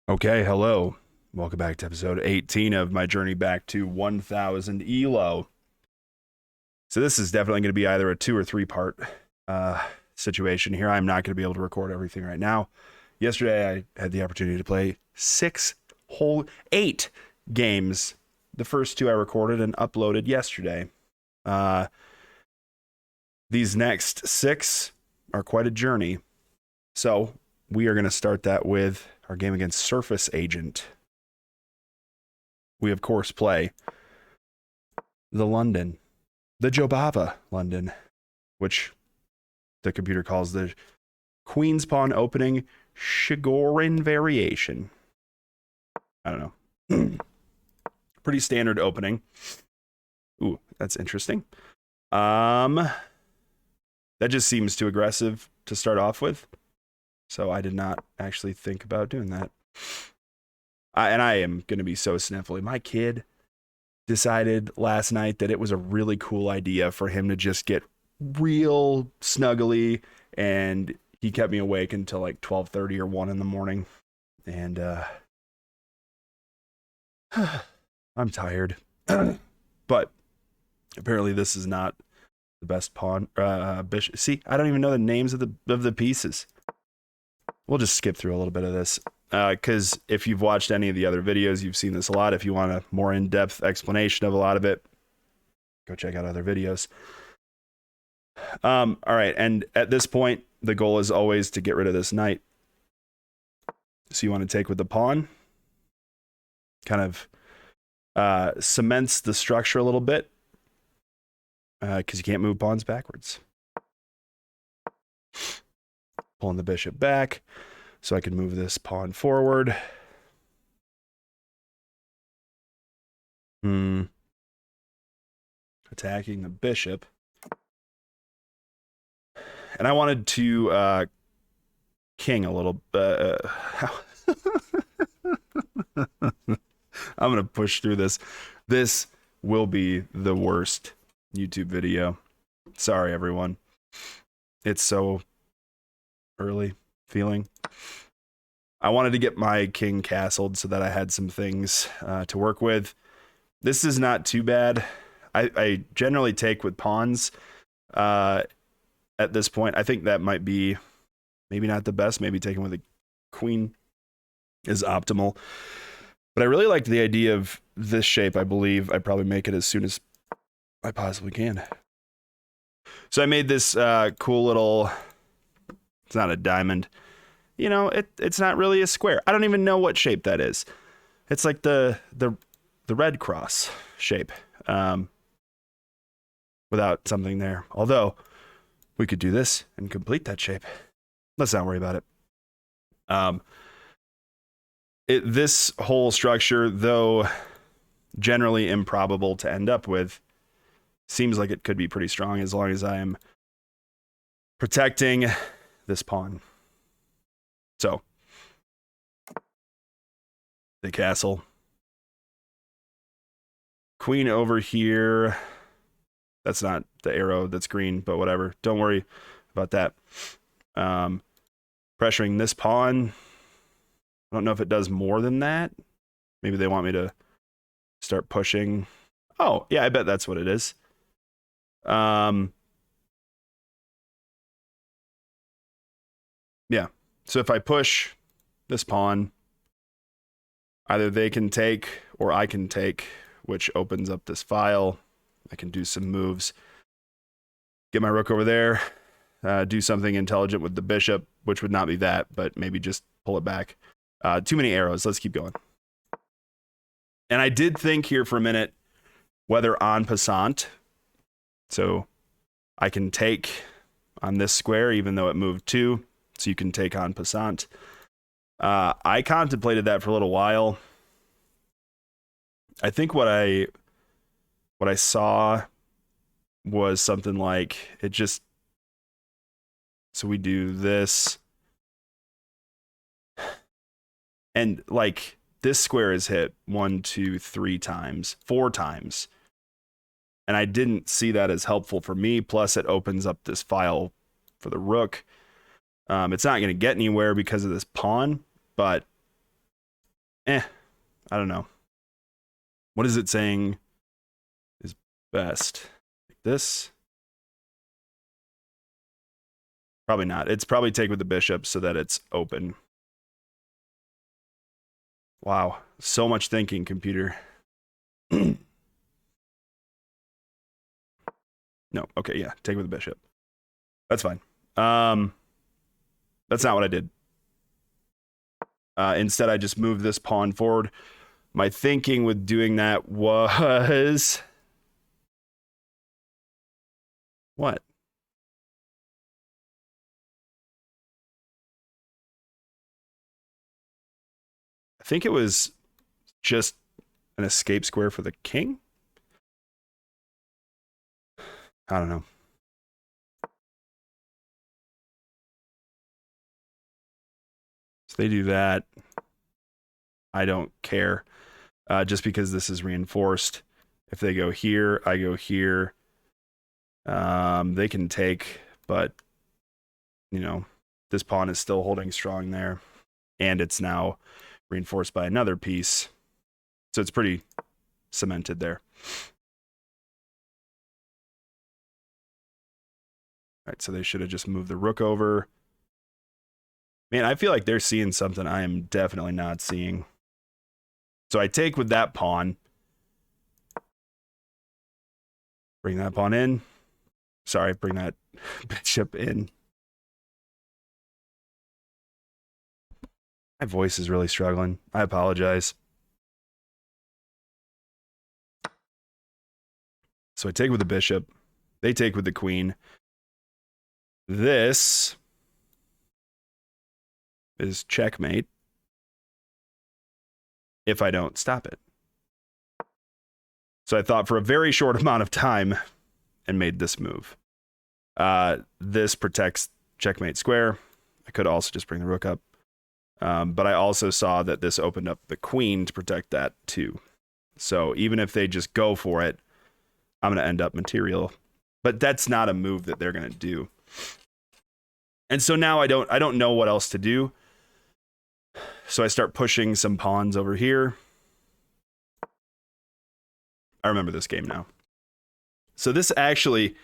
Okay, hello. Welcome back to episode 18 of my journey back to 1000 ELO. So this is definitely going to be either a 2 or 3 part situation here. I'm not going to be able to record everything right now. Yesterday I had the opportunity to play 8 games. The first 2 I recorded and uploaded yesterday. These next 6 are quite a journey. So we are going to start that with our game against Surface Agent. We, of course, play the Jobava London, which the computer calls the Queen's Pawn opening Shigorin variation. I don't know. Pretty standard opening. Ooh, that's interesting. That just seems too aggressive to start off with. So I did not actually think about doing that. And I am going to be so sniffly. My kid decided last night that it was a really cool idea for him to just get real snuggly, and he kept me awake until like 12:30 or 1 in the morning. And I'm tired. But apparently this is not the best pawn bishop. See, I don't even know the names of the pieces. We'll just skip through a little bit of this. Because if you've watched any of the other videos, you've seen this a lot. If you want a more in-depth explanation of a lot of it, go check out other videos. All right, and at this point, the goal is always to get rid of this knight. So you want to take with the pawn, kind of cements the structure a little bit, because you can't move pawns backwards. Pulling the bishop back, so I can move this pawn forward. Attacking the bishop. And I wanted to king a little. I'm going to push through this. This will be the worst YouTube video. Sorry, everyone. It's so early feeling. I wanted to get my king castled so that I had some things to work with. This is not too bad. I generally take with pawns at this point. I think that might be maybe not the best. Maybe taking with a queen is optimal. But I really liked the idea of this shape. I believe I probably make it as soon as I possibly can. So I made this cool little, it's not a diamond. You know, it's not really a square. I don't even know what shape that is. It's like the red cross shape, without something there. Although we could do this and complete that shape. Let's not worry about it. This whole structure, though generally improbable to end up with, seems like it could be pretty strong as long as I am protecting this pawn. So, the castle. Queen over here. That's not the arrow that's green, but whatever. Don't worry about that. Pressuring this pawn. I don't know if it does more than that. Maybe they want me to start pushing. Oh, yeah, I bet that's what it is. Yeah. So if I push this pawn, either they can take or I can take, which opens up this file. I can do some moves. Get my rook over there. Do something intelligent with the bishop, which would not be that, but maybe just pull it back. Too many arrows. Let's keep going. And I did think here for a minute whether en passant. So I can take on this square, even though it moved 2. So you can take en passant. I contemplated that for a little while. I think what I saw was something like it just. So we do this. And like this square is hit 1, 2, 3 times, 4 times. And I didn't see that as helpful for me. Plus it opens up this file for the rook. It's not going to get anywhere because of this pawn, but I don't know. What is it saying is best? Like this? Probably not. It's probably take with the bishop so that it's open. Wow. So much thinking, computer. No. Okay, yeah. Take with the bishop. That's fine. That's not what I did. Instead, I just moved this pawn forward. My thinking with doing that was... What? I think it was just an escape square for the king? I don't know. So they do that. I don't care. Just because this is reinforced. If they go here, I go here. They can take, but, you know, this pawn is still holding strong there. And it's now reinforced by another piece. So it's pretty cemented there. All right, so they should have just moved the rook over. Man, I feel like they're seeing something I am definitely not seeing. So I take with that pawn. Bring that pawn in. Sorry, bring that bishop in. My voice is really struggling. I apologize. So I take with the bishop. They take with the queen. This is checkmate if I don't stop it. So I thought for a very short amount of time and made this move. This protects checkmate square. I could also just bring the rook up. But I also saw that this opened up the queen to protect that too. So even if they just go for it, I'm going to end up material. But that's not a move that they're going to do. And so now I don't know what else to do. So I start pushing some pawns over here. I remember this game now. So this actually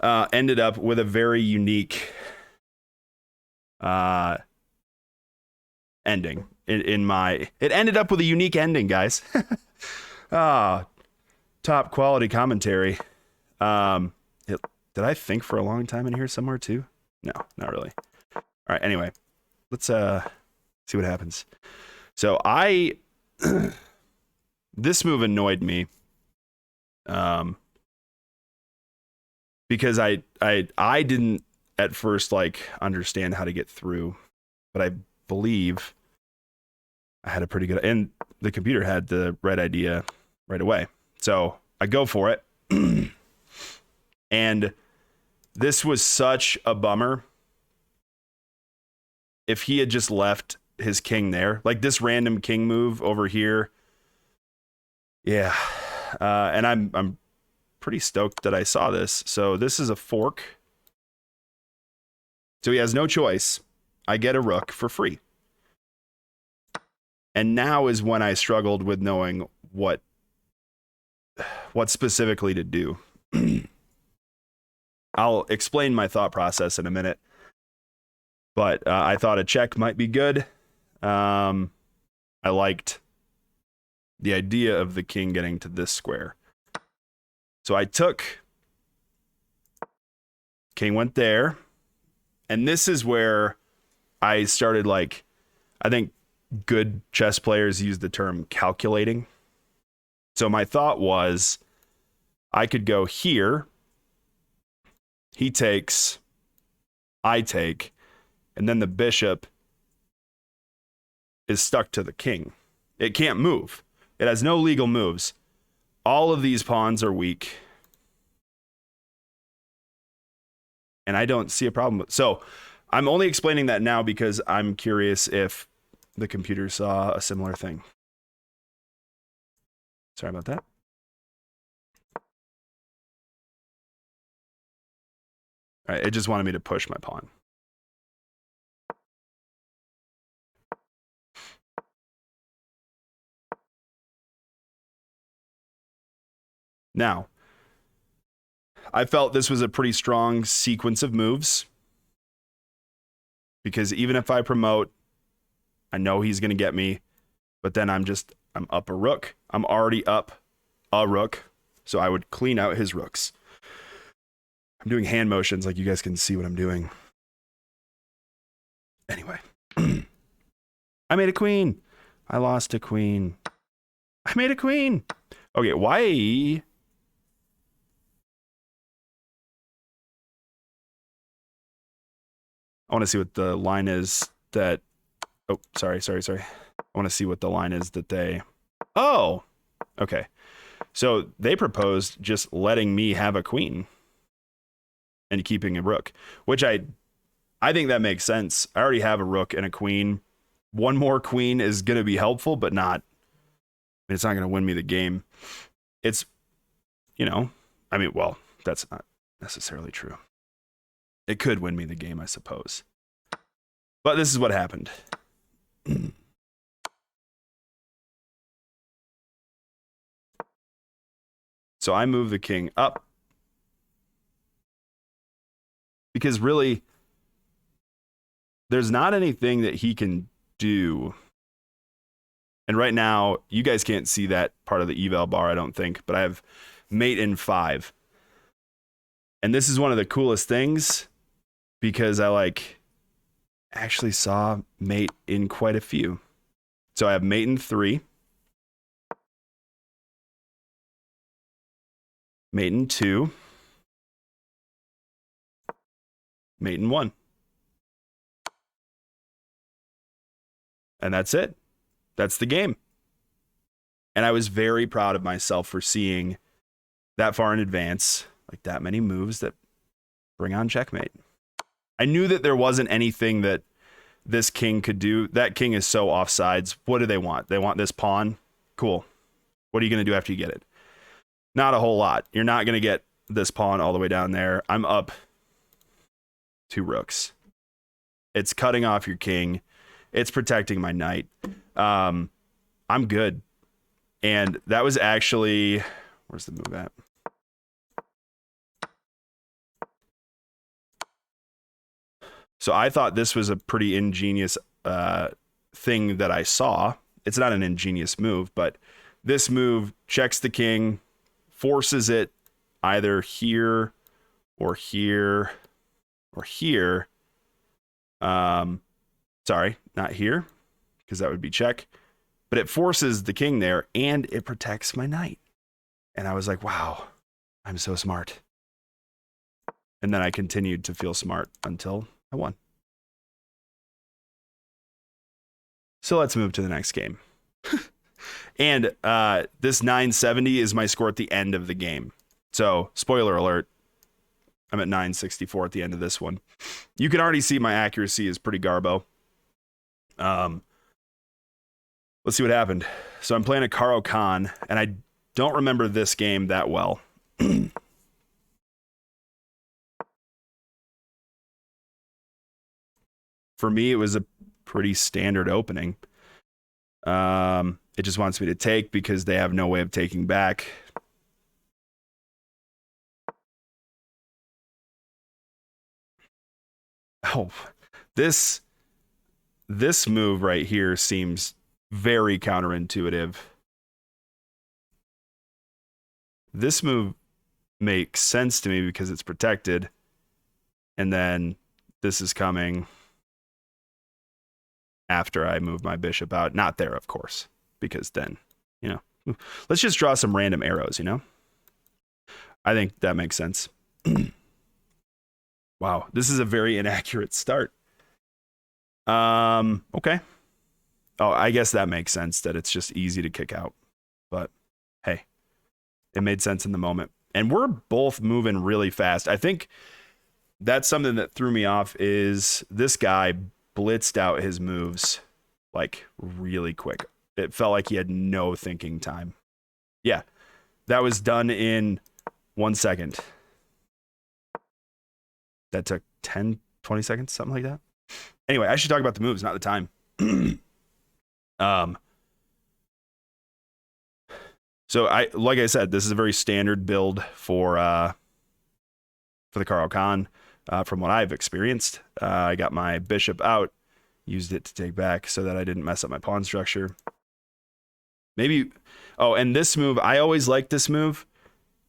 ended up with a very unique ending it ended up with a unique ending, guys. Top quality commentary. Did I think for a long time in here somewhere too? No, not really. All right, anyway, let's see what happens. So this move annoyed me. Because I didn't at first like understand how to get through, but I believe I had a pretty good, and the computer had the right idea right away. So I go for it. And this was such a bummer. If he had just left his king there, like this random king move over here. Yeah. And I'm pretty stoked that I saw this. So this is a fork. So he has no choice. I get a rook for free. And now is when I struggled with knowing what specifically to do. I'll explain my thought process in a minute. But I thought a check might be good. I liked the idea of the king getting to this square. So I took, king went there. And this is where I started, like, I think good chess players use the term calculating. So my thought was I could go here. He takes, I take, and then the bishop is stuck to the king. It can't move. It has no legal moves. All of these pawns are weak. And I don't see a problem. So I'm only explaining that now because I'm curious if the computer saw a similar thing. Sorry about that. All right, it just wanted me to push my pawn. Now, I felt this was a pretty strong sequence of moves because even if I promote, I know he's going to get me, but then I'm up a rook. I'm already up a rook, so I would clean out his rooks. I'm doing hand motions like you guys can see what I'm doing. Anyway, I made a queen. I lost a queen. I made a queen. Okay, why? I want to see what the line is that... Oh, sorry. I want to see what the line is that they... Oh, okay. So they proposed just letting me have a queen and keeping a rook, which I think that makes sense. I already have a rook and a queen. One more queen is going to be helpful, but it's not going to win me the game. It's, well, that's not necessarily true. It could win me the game, I suppose. But this is what happened. So I move the king up because really there's not anything that he can do. And right now, you guys can't see that part of the eval bar, I don't think, but I have mate in 5. And this is one of the coolest things because I actually saw mate in quite a few. So I have mate in 3, mate in 2, mate in 1. And that's it. That's the game. And I was very proud of myself for seeing that far in advance, like that many moves that bring on checkmate. I knew that there wasn't anything that this king could do. That king is so offsides. What do they want? They want this pawn? Cool. What are you going to do after you get it? Not a whole lot. You're not going to get this pawn all the way down there. I'm up 2 rooks. It's cutting off your king. It's protecting my knight. I'm good. And that was actually... Where's the move at? So I thought this was a pretty ingenious thing that I saw. It's not an ingenious move, but this move checks the king, forces it either here or here or here. Sorry, not here, because that would be check. But it forces the king there, and it protects my knight. And I was like, wow, I'm so smart. And then I continued to feel smart until I won. So let's move to the next game. And this 970 is my score at the end of the game. So, spoiler alert, I'm at 964 at the end of this one. You can already see my accuracy is pretty garbo. Let's see what happened. So I'm playing a Karo Khan, and I don't remember this game that well. For me, it was a pretty standard opening. It just wants me to take because they have no way of taking back. Oh, this move right here seems very counterintuitive. This move makes sense to me because it's protected. And then this is coming after I move my bishop out. Not there, of course, because then, let's just draw some random arrows, I think that makes sense. Wow, this is a very inaccurate start. Okay. Oh, I guess that makes sense that it's just easy to kick out. But hey, it made sense in the moment. And we're both moving really fast. I think that's something that threw me off is this guy blitzed out his moves really quick. It felt like he had no thinking time. Yeah, that was done in 1 second. That took 10, 20 seconds, something like that. Anyway, I should talk about the moves, not the time. So So like I said, this is a very standard build for the Carl Khan, from what I've experienced. I got my bishop out, used it to take back so that I didn't mess up my pawn structure. Maybe, oh, and this move, I always like this move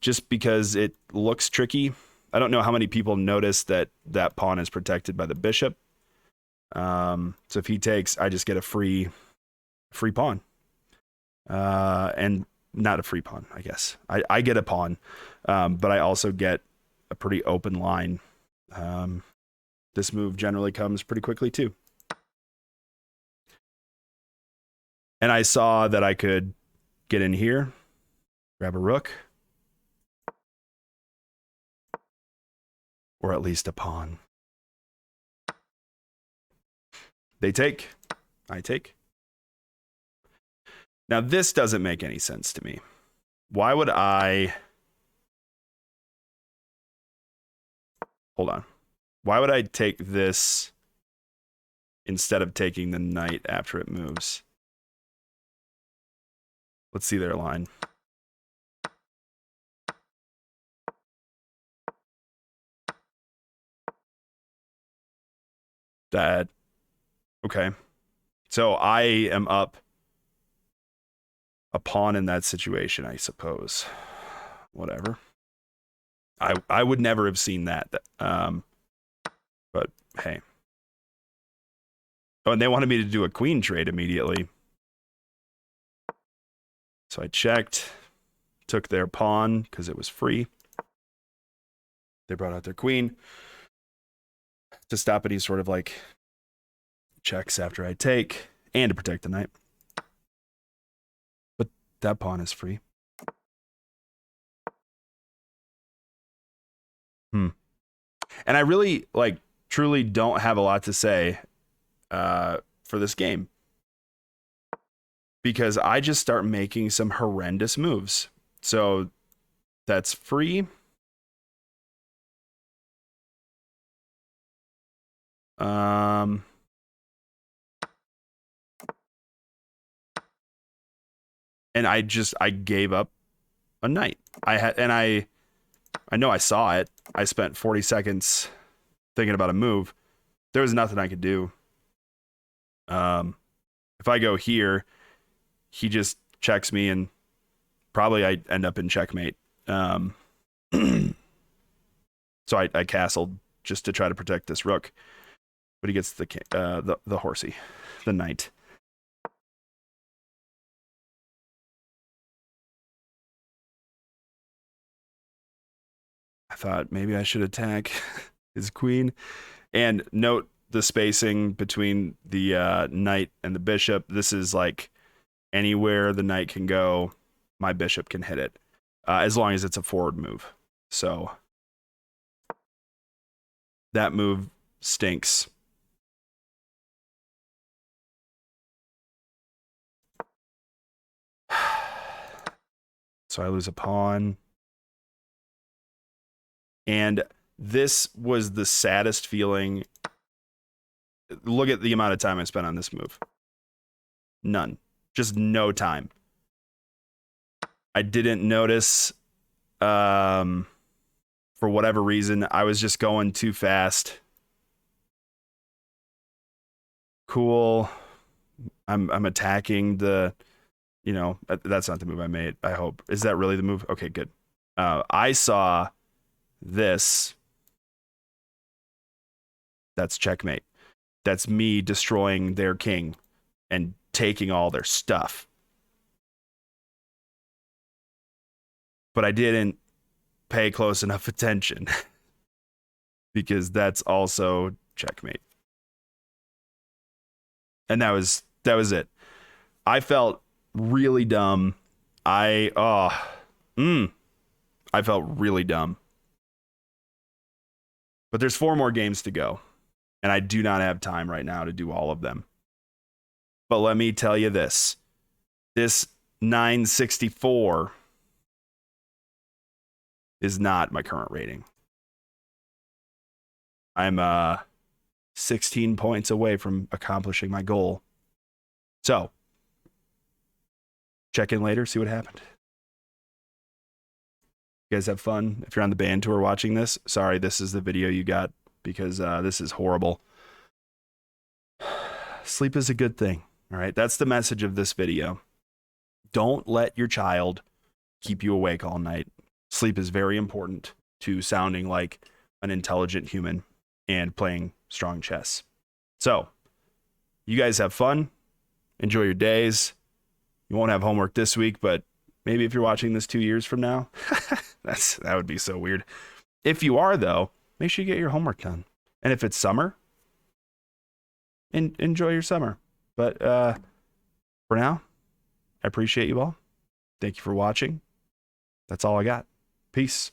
just because it looks tricky. I don't know how many people notice that that pawn is protected by the bishop. So if he takes, I just get a free pawn. And not a free pawn, I guess. I get a pawn, but I also get a pretty open line. This move generally comes pretty quickly too. And I saw that I could get in here, grab a rook, or at least a pawn. They take, I take. Now this doesn't make any sense to me. Why would I... Hold on. Why would I take this instead of taking the knight after it moves? Let's see their line. That, okay. So I am up a pawn in that situation, I suppose. Whatever. I would never have seen that. But hey. Oh, and they wanted me to do a queen trade immediately. So I checked, took their pawn because it was free. They brought out their queen. To stop it, he sort of like checks after I take, and to protect the knight. But that pawn is free. And I really, like, truly don't have a lot to say for this game, because I just start making some horrendous moves. So that's free. And I gave up a knight. I know I saw it. I spent 40 seconds thinking about a move. There was nothing I could do. If I go here, he just checks me and probably I end up in checkmate. So I castled just to try to protect this rook, but he gets the horsey, the knight. I thought maybe I should attack his queen, and note the spacing between the knight and the bishop. This is like anywhere the knight can go, my bishop can hit it, as long as it's a forward move. So that move stinks. So I lose a pawn. And this was the saddest feeling. Look at the amount of time I spent on this move. None. Just no time. I didn't notice, for whatever reason, I was just going too fast. Cool. I'm attacking the, that's not the move I made, I hope. Is that really the move? Okay, good. I saw this. That's checkmate. That's me destroying their king and taking all their stuff. But I didn't pay close enough attention because that's also checkmate. And that was it. I felt really dumb. I felt really dumb. But there's 4 more games to go, and I do not have time right now to do all of them. But let me tell you this. This 964 is not my current rating. I'm 16 points away from accomplishing my goal. So, check in later, see what happened. You guys have fun. If you're on the band tour watching this, sorry, this is the video you got because this is horrible. Sleep is a good thing. All right. That's the message of this video. Don't let your child keep you awake all night. Sleep is very important to sounding like an intelligent human and playing strong chess. So, you guys have fun. Enjoy your days. You won't have homework this week, but maybe if you're watching this 2 years from now, that would be so weird. If you are, though, make sure you get your homework done. And if it's summer, enjoy your summer. But for now, I appreciate you all. Thank you for watching. That's all I got. Peace.